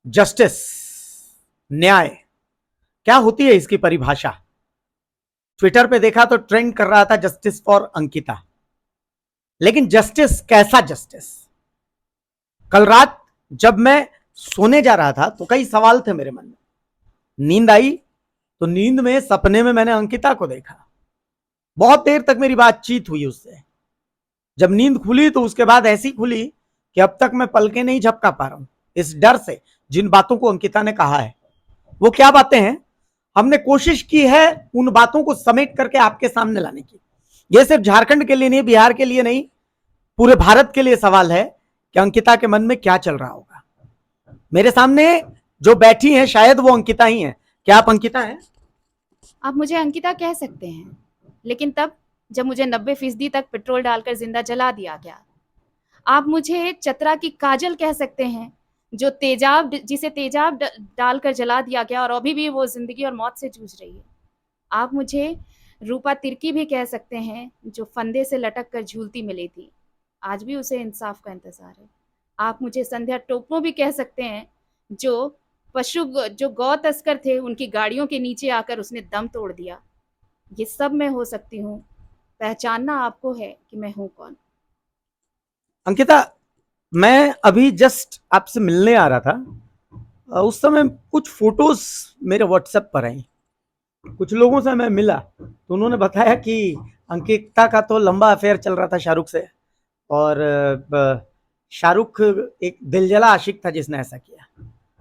Justice, न्याय, क्या होती है इसकी परिभाषा? ट्विटर पे देखा तो ट्रेंड कर रहा था जस्टिस फॉर अंकिता, लेकिन जस्टिस कैसा जस्टिस? कल रात जब मैं सोने जा रहा था तो कई सवाल थे मेरे मन में। नींद आई तो नींद में सपने में मैंने अंकिता को देखा। बहुत देर तक मेरी बातचीत हुई उससे। जब नींद खुली तो उसके बाद ऐसी खुली कि अब तक मैं पलके नहीं झपका पा रहा हूं, इस डर से जिन बातों को अंकिता ने कहा है। वो क्या बातें हैं, हमने कोशिश की है उन बातों को समेट करके आपके सामने लाने की। यह सिर्फ झारखंड के लिए नहीं, बिहार के लिए नहीं, पूरे भारत के लिए सवाल है कि अंकिता के मन में क्या चल रहा होगा। मेरे सामने जो बैठी हैं शायद वो अंकिता ही हैं। क्या आप अंकिता हैं? आप मुझे अंकिता कह सकते हैं, लेकिन तब जब मुझे 90% तक पेट्रोल डालकर जिंदा जला दिया गया। आप मुझे चतरा की काजल कह सकते हैं, जो जिसे तेजाब डालकर जला दिया गया और अभी भी वो जिंदगी और मौत से जूझ रही है। आप मुझे रूपा तिर्की भी कह सकते हैं, जो फंदे से लटक कर झूलती मिली थी। आज भी उसे इंसाफ का इंतजार है। आप मुझे संध्या टोपनो भी कह सकते हैं, जो गौ तस्कर थे, उनकी गाड़ियों के नीचे आकर उसने दम तोड़ दिया। ये सब मैं हो सकती हूँ। पहचानना आपको है कि मैं हूँ कौन। अंकिता, मैं अभी जस्ट आपसे मिलने आ रहा था। उस समय कुछ फोटोज मेरे व्हाट्सएप पर आई। कुछ लोगों से मैं मिला तो उन्होंने बताया कि अंकिता का तो लंबा अफेयर चल रहा था शाहरुख से, और शाहरुख एक दिलजला आशिक था जिसने ऐसा किया।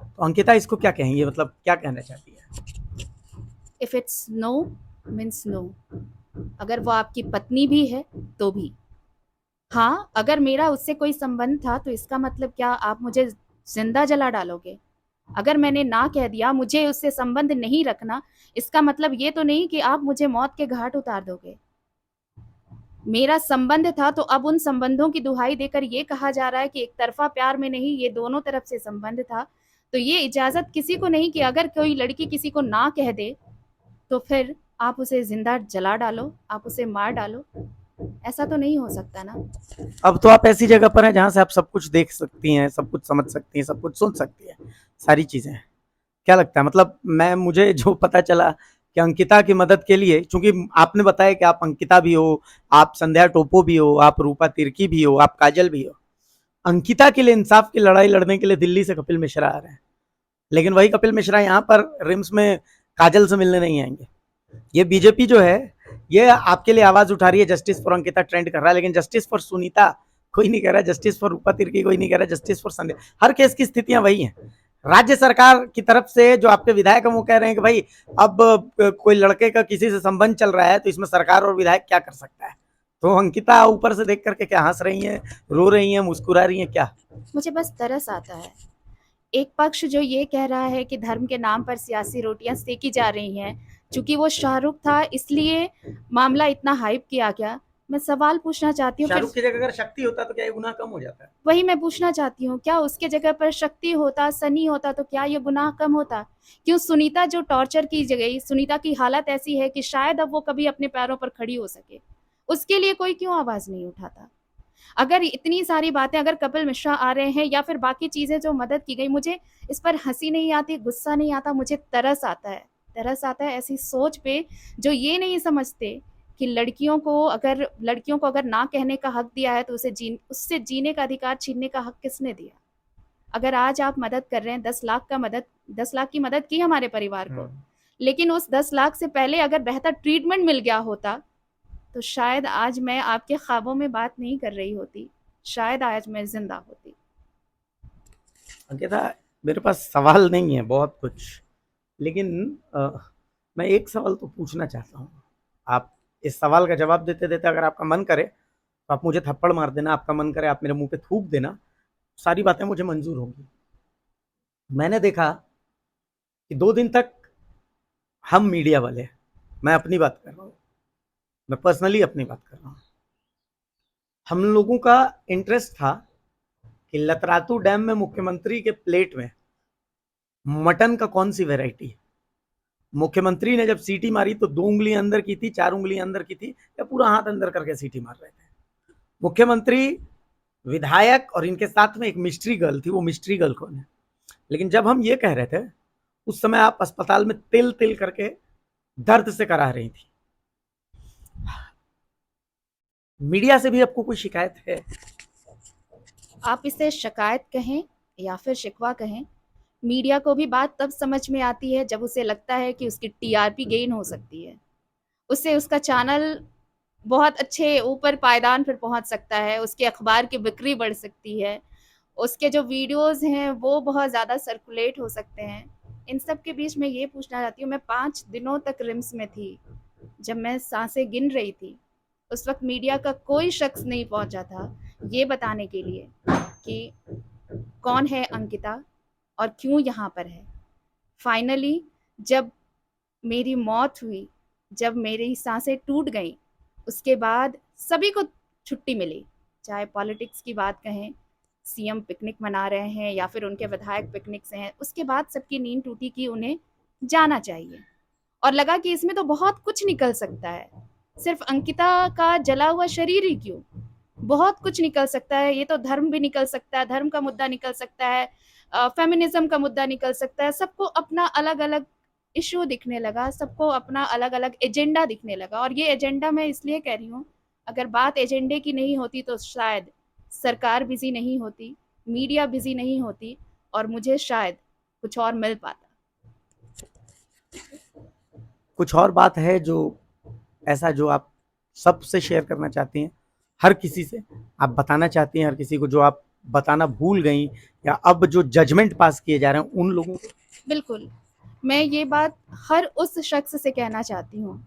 तो अंकिता इसको क्या कहेंगे, मतलब क्या कहना चाहती है? If it's no means no. अगर वो आपकी पत्नी भी है तो भी। हाँ, अगर मेरा उससे कोई संबंध था तो इसका मतलब क्या आप मुझे जिंदा जला डालोगे? अगर मैंने ना कह दिया मुझे उससे संबंध नहीं रखना, इसका मतलब ये तो नहीं कि आप मुझे मौत के घाट उतार दोगे। मेरा संबंध था तो अब उन संबंधों की दुहाई देकर ये कहा जा रहा है कि एक तरफा प्यार में नहीं, ये दोनों तरफ से संबंध था। तो ये इजाजत किसी को नहीं कि अगर कोई लड़की किसी को ना कह दे तो फिर आप उसे जिंदा जला डालो, आप उसे मार डालो। ऐसा तो नहीं हो सकता ना। अब तो आप ऐसी जगह पर हैं जहां से आप सब कुछ देख सकती हैं, सब कुछ समझ सकती हैं, सब कुछ सुन सकती हैं, सारी चीजें। क्या लगता है, मतलब मैं मुझे जो पता चला कि अंकिता की मदद के लिए, चूंकि आपने बताया कि आप अंकिता भी हो, आप संध्या टोपो भी हो, आप रूपा तिर्की भी हो, आप काजल भी हो, अंकिता के लिए इंसाफ की लड़ाई लड़ने के लिए दिल्ली से कपिल मिश्रा आ रहे हैं। लेकिन वही कपिल मिश्रा यहाँ पर रिम्स में काजल से मिलने नहीं आएंगे। ये बीजेपी जो है ये आपके लिए आवाज उठा रही है, जस्टिस फॉर अंकिता ट्रेंड कर रहा है, लेकिन जस्टिस फॉर सुनीता कोई नहीं कह रहा, जस्टिस फॉर रूपा तिर्की कोई नहीं कह रहा, justice for Sandhya. Her case की स्थितियां वही हैं। राज्य सरकार की तरफ से जो आपके विधायक हैं वो कह रहे हैं कि भाई अब कोई लड़के का किसी से संबंध चल रहा है तो इसमें सरकार और विधायक क्या कर सकता है। तो अंकिता ऊपर से देख करके क्या हंस रही हैं, रो रही हैं, मुस्कुरा रही हैं क्या? मुझे बस तरस आता है। एक पक्ष जो ये कह रहा है कि धर्म के नाम पर सियासी रोटियां सेकी जा रही हैं, चूंकि वो शाहरुख था इसलिए मामला इतना हाइप किया गया। मैं सवाल पूछना चाहती हूँ फिर। शाहरुख की जगह अगर शक्ति होता तो क्या ये गुनाह कम हो जाता है? वही मैं पूछना चाहती हूँ, क्या उसके जगह पर शक्ति होता, सनी होता, तो क्या ये गुनाह कम होता? क्यों सुनीता जो टॉर्चर की गई, सुनीता की हालत ऐसी है कि शायद अब वो कभी अपने पैरों पर खड़ी हो सके, उसके लिए कोई क्यों आवाज नहीं उठाता? अगर इतनी सारी बातें, अगर कपिल मिश्रा आ रहे हैं या फिर बाकी चीजें जो मदद की गई, मुझे इस पर हंसी नहीं आती, गुस्सा नहीं आता, मुझे तरस आता है। तरस आता है ऐसी सोच पे जो ये नहीं समझते कि लड़कियों को अगर ना कहने का हक दिया है तो उससे जीने का अधिकार छीनने का हक किसने दिया? अगर आज आप मदद कर रहे हैं, 10 लाख की मदद की हमारे परिवार को, लेकिन उस 10 लाख से पहले अगर बेहतर ट्रीटमेंट मिल गया होता तो शायद आज मैं आपके ख्वाबों में बात नहीं कर रही होती, शायद आज मैं जिंदा होती। अंकिता, मेरे पास सवाल नहीं है बहुत कुछ, लेकिन मैं एक सवाल तो पूछना चाहता हूँ। आप इस सवाल का जवाब देते देते अगर आपका मन करे तो आप मुझे थप्पड़ मार देना, आपका मन करे आप मेरे मुंह पे थूक देना, सारी बातें मुझे मंजूर होंगी। मैंने देखा कि 2 दिन तक हम मीडिया वाले, मैं अपनी बात कर रहा हूँ, मैं पर्सनली अपनी बात कर रहा हूँ, हम लोगों का इंटरेस्ट था कि लतरातू डैम में मुख्यमंत्री के प्लेट में मटन का कौन सी वेराइटी है। मुख्यमंत्री ने जब सीटी मारी तो 2 उंगली अंदर की थी, 4 उंगली अंदर की थी, या पूरा हाथ अंदर करके सीटी मार रहे थे मुख्यमंत्री, विधायक और इनके साथ में एक मिस्ट्री गर्ल थी। वो मिस्ट्री गर्ल कौन है? लेकिन जब हम ये कह रहे थे उस समय आप अस्पताल में तिल तिल करके दर्द से करा रही थी। मीडिया से भी आपको कोई शिकायत है? आप इसे शिकायत कहें या फिर शिकवा कहें, मीडिया को भी बात तब समझ में आती है जब उसे लगता है कि उसकी टीआरपी गेन हो सकती है, उससे उसका चैनल बहुत अच्छे ऊपर पायदान पर पहुंच सकता है, उसके अखबार की बिक्री बढ़ सकती है, उसके जो वीडियोस हैं वो बहुत ज़्यादा सर्कुलेट हो सकते हैं। इन सब के बीच मैं ये पूछना चाहती हूँ, मैं 5 दिनों तक रिम्स में थी। जब मैं सांसें गिन रही थी, उस वक़्त मीडिया का कोई शख्स नहीं पहुंचा था ये बताने के लिए कि कौन है अंकिता और क्यों यहाँ पर है। फाइनली जब मेरी मौत हुई, जब मेरी सांसें टूट गईं, उसके बाद सभी को छुट्टी मिली। चाहे पॉलिटिक्स की बात कहें, सीएम पिकनिक मना रहे हैं या फिर उनके विधायक पिकनिक से हैं, उसके बाद सबकी नींद टूटी कि उन्हें जाना चाहिए और लगा कि इसमें तो बहुत कुछ निकल सकता है, सिर्फ अंकिता का जला हुआ शरीर ही क्यों, बहुत कुछ निकल सकता है। ये तो धर्म भी निकल सकता है, धर्म का मुद्दा निकल सकता है, फेमिनिज्म का मुद्दा निकल सकता है। सबको अपना अलग अलग इशू दिखने लगा, सबको अपना अलग अलग एजेंडा दिखने लगा। और ये एजेंडा मैं इसलिए कह रही हूँ, अगर बात एजेंडे की नहीं होती तो शायद सरकार बिजी नहीं होती, मीडिया बिजी नहीं होती और मुझे शायद कुछ और मिल पाता। कुछ और बात है जो ऐसा जो आप सबसे शेयर करना चाहती हैं, हर किसी से आप बताना चाहती हैं, हर किसी को जो आप बताना भूल गई या अब जो जजमेंट पास किए जा रहे हैं उन लोगों को? बिल्कुल, मैं ये बात हर उस शख्स से कहना चाहती हूँ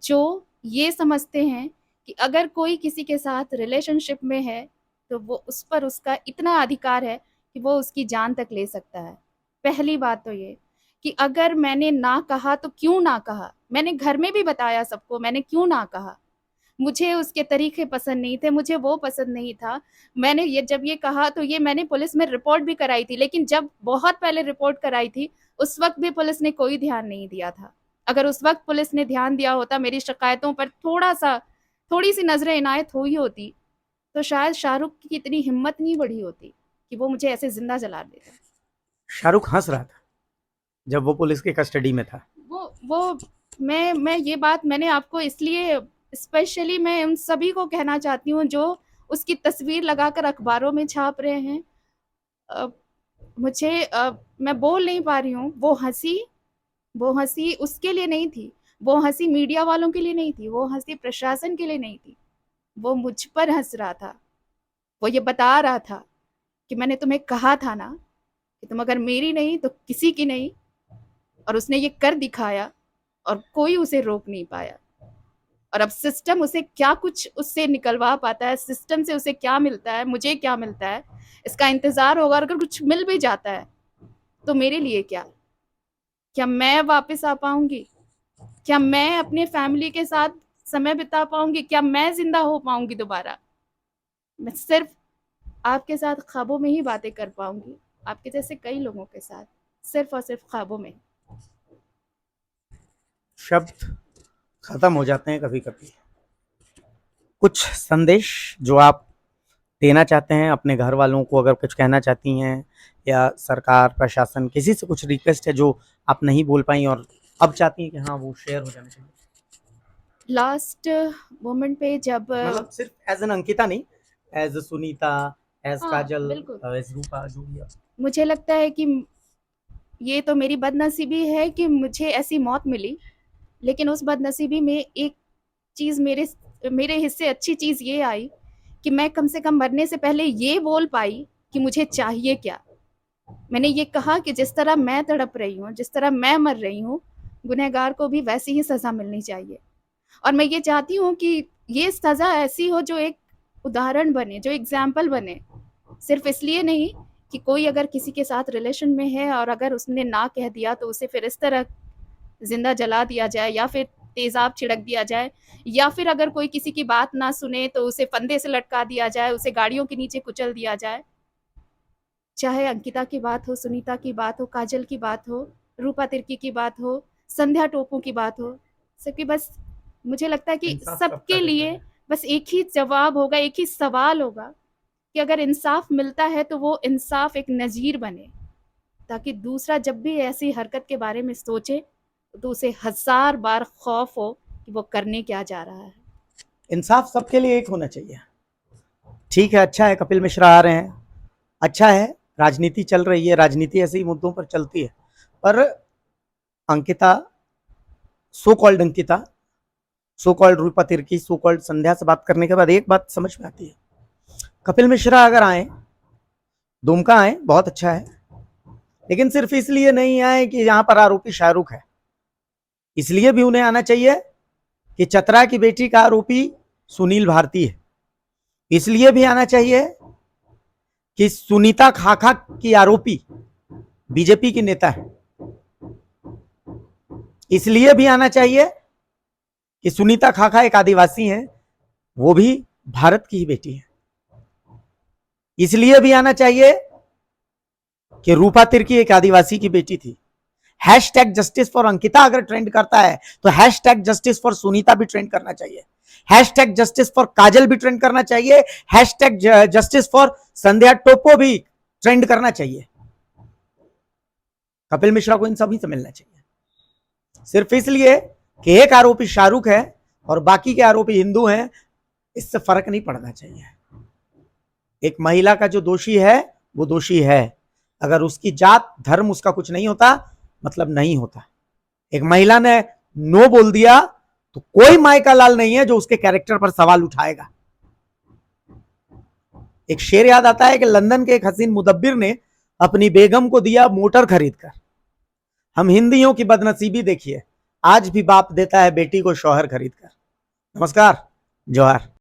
जो ये समझते हैं कि अगर कोई किसी के साथ रिलेशनशिप में है तो वो उस पर उसका इतना अधिकार है कि वो उसकी जान तक ले सकता है। पहली बात तो ये कि अगर मैंने ना कहा तो क्यों ना कहा, मैंने घर में भी बताया सबको मैंने क्यों ना कहा। मुझे उसके तरीके पसंद नहीं थे, मुझे वो पसंद नहीं था। मैंने ये जब ये कहा तो ये मैंने पुलिस में रिपोर्ट भी कराई थी, लेकिन जब बहुत पहले रिपोर्ट कराई थी उस वक्त भी पुलिस ने कोई ध्यान नहीं दिया था। अगर उस वक्त पुलिस ने ध्यान दिया होता, मेरी शिकायतों पर थोड़ी सी नजरें इनायत हुई होती, तो शायद शाहरुख की इतनी हिम्मत नहीं बढ़ी होती कि वो मुझे ऐसे जिंदा जला देता। शाहरुख हंस रहा था जब वो पुलिस की कस्टडी में था। वो मैं ये बात मैंने आपको इसलिए स्पेशली मैं उन सभी को कहना चाहती हूँ जो उसकी तस्वीर लगाकर अखबारों में छाप रहे हैं। अ, मैं बोल नहीं पा रही हूँ। वो हंसी उसके लिए नहीं थी, वो हंसी मीडिया वालों के लिए नहीं थी, वो हंसी प्रशासन के लिए नहीं थी, वो मुझ पर हंस रहा था। वो ये बता रहा था कि मैंने तुम्हें कहा था ना कि तुम अगर मेरी नहीं तो किसी की नहीं, और उसने ये कर दिखाया और कोई उसे रोक नहीं पाया। और अब सिस्टम उसे क्या कुछ उससे निकलवा पाता है, सिस्टम से उसे क्या मिलता है, मुझे क्या मिलता है, इसका इंतजार होगा। अगर कुछ मिल भी जाता है तो मेरे लिए क्या मैं वापस आ पाऊंगी? क्या मैं अपने फैमिली के साथ समय बिता पाऊंगी? क्या मैं जिंदा हो पाऊंगी दोबारा? मैं सिर्फ आपके साथ ख्वाबों में ही बातें कर पाऊंगी, आपके जैसे कई लोगों के साथ, सिर्फ और सिर्फ ख्वाबों में। शब्द खत्म हो जाते हैं कभी कभी। कुछ संदेश जो आप देना चाहते हैं अपने घर वालों को, अगर कुछ कहना चाहती हैं, या सरकार प्रशासन किसी से कुछ रिक्वेस्ट है जो आप नहीं बोल पाई और अब चाहती हैं कि हाँ वो शेयर हो जाना चाहिए? लास्ट मोमेंट पे जब मतलब सिर्फ एज एन अंकिता नहीं, एज सुनीता, एज हाँ काजल, बिल्कुल, एज रूपा, जो भी है। मुझे लगता है कि ये तो मेरी बदनसीबी है कि मुझे ऐसी मौत मिली, लेकिन उस बदनसीबी में एक चीज़ मेरे मेरे हिस्से अच्छी चीज़ ये आई कि मैं कम से कम मरने से पहले ये बोल पाई कि मुझे चाहिए क्या। मैंने ये कहा कि जिस तरह मैं तड़प रही हूँ, जिस तरह मैं मर रही हूँ, गुनहगार को भी वैसी ही सज़ा मिलनी चाहिए। और मैं ये चाहती हूँ कि ये सज़ा ऐसी हो जो एक उदाहरण बने, जो एग्ज़ाम्पल बने। सिर्फ इसलिए नहीं कि कोई अगर किसी के साथ रिलेशन में है और अगर उसने ना कह दिया तो उसे फिर इस तरह जिंदा जला दिया जाए या फिर तेजाब छिड़क दिया जाए, या फिर अगर कोई किसी की बात ना सुने तो उसे फंदे से लटका दिया जाए, उसे गाड़ियों के नीचे कुचल दिया जाए। चाहे अंकिता की बात हो, सुनीता की बात हो, काजल की बात हो, रूपा तिर्की की बात हो, संध्या टोपू की बात हो, सबकी बस मुझे लगता है कि इंसाफ सबका सबके देता लिए है। बस एक ही जवाब होगा, एक ही सवाल होगा कि अगर इंसाफ मिलता है तो वो इंसाफ एक नज़ीर बने, ताकि दूसरा जब भी ऐसी हरकत के बारे में सोचे तो उसे 1000 बार खौफ हो कि वो करने क्या जा रहा है। इंसाफ सबके लिए एक होना चाहिए। ठीक है, अच्छा है कपिल मिश्रा आ रहे हैं, अच्छा है, राजनीति चल रही है, राजनीति ऐसे ही मुद्दों पर चलती है, पर Ankita, so called Ankita, so called Rupa Tirkey, so called Sandhya से बात करने के बाद एक बात समझ में आती है, कपिल मिश्रा अगर आए, दुमका आए, बहुत अच्छा है, लेकिन सिर्फ इसलिए नहीं आए कि यहां पर आरोपी शाहरुख है, इसलिए भी उन्हें आना चाहिए कि चतरा की बेटी का आरोपी सुनील भारती है, इसलिए भी आना चाहिए कि सुनीता खाखा की आरोपी बीजेपी की नेता है, इसलिए भी आना चाहिए कि सुनीता खाखा एक आदिवासी हैं, वो भी भारत की ही बेटी है, इसलिए भी आना चाहिए कि रूपा तिर्की एक आदिवासी की बेटी थी। हैशटैग जस्टिस फॉर अंकिता अगर ट्रेंड करता है तो हैशटैग जस्टिस फॉर सुनीता भी ट्रेंड करना चाहिए, हैशटैग जस्टिस फॉर काजल भी ट्रेंड करना चाहिए, हैशटैग जस्टिस फॉर संध्या टोपो भी ट्रेंड करना चाहिए। कपिल मिश्रा को इन सभी से मिलना चाहिए, सिर्फ इसलिए कि एक आरोपी शाहरुख है और बाकी के आरोपी हिंदू हैं, इससे फर्क नहीं पड़ना चाहिए। एक महिला का जो दोषी है वो दोषी है, अगर उसकी जात धर्म उसका कुछ नहीं होता, मतलब नहीं होता। एक महिला ने नो बोल दिया तो कोई माई का लाल नहीं है जो उसके कैरेक्टर पर सवाल उठाएगा। एक शेर याद आता है कि लंदन के एक हसीन मुदब्बिर ने अपनी बेगम को दिया मोटर खरीदकर। हम हिंदियों की बदनसीबी देखिए, आज भी बाप देता है बेटी को शौहर खरीदकर। नमस्कार, जोहार।